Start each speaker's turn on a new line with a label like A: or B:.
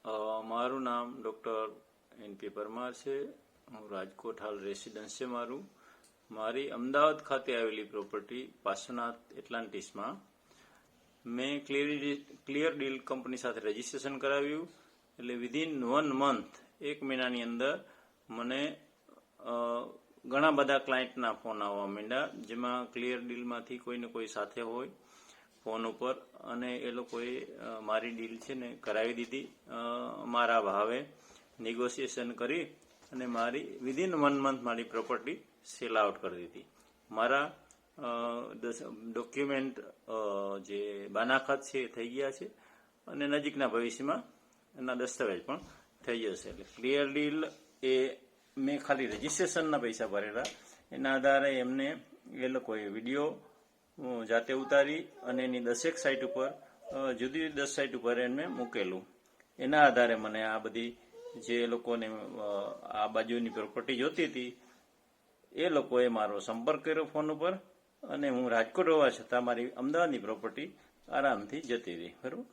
A: મારું નામ ડૉક્ટર એન.પી. પરમાર છે. હું રાજકોટ હાલ રેસિડન્સ છે મારી અમદાવાદ ખાતે આવેલી પ્રોપર્ટી પાર્શ્વનાથ એટલાન્ટિસમાં મેં ક્લિયર ડીલ કંપની સાથે રજીસ્ટ્રેશન કરાવ્યું. એટલે વિધિન 1 મંથ 1 મહિનાની અંદર મને ઘણા બધા ક્લાયન્ટના ફોન આવવા માંડ્યા, જેમાં ક્લિયર ડીલમાંથી કોઈને કોઈ સાથે હોય ફોન ઉપર, અને એ લોકોએ મારી ડીલ છે ને કરાવી દીધી. મારા ભાવે નેગોશિએશન કરી અને મારી વિધિન 1 મંથ મારી પ્રોપર્ટી સેલ આઉટ કરી દીધી. મારા ડોક્યુમેન્ટ જે બાનાખત છે એ થઈ ગયા છે અને નજીકના ભવિષ્યમાં એના દસ્તાવેજ પણ થઈ જશે. એટલે ક્લિયર ડીલ એ મેં ખાલી રજીસ્ટ્રેશનના પૈસા ભરેલા, એના આધારે એમને એ લોકોએ વિડીયો જાતે ઉતારી અને એની 10 સાઇટ ઉપર જુદી જુદી 10 સાઇટ ઉપર એને મૂકેલું. એના આધારે મને આ બધી જે લોકોને આ બાજુની પ્રોપર્ટી જોતી હતી એ લોકોએ મારો સંપર્ક કર્યો ફોન ઉપર, અને હું રાજકોટ હોવા છતાં મારી અમદાવાદની પ્રોપર્ટી આરામથી જતી રહી. બરાબર.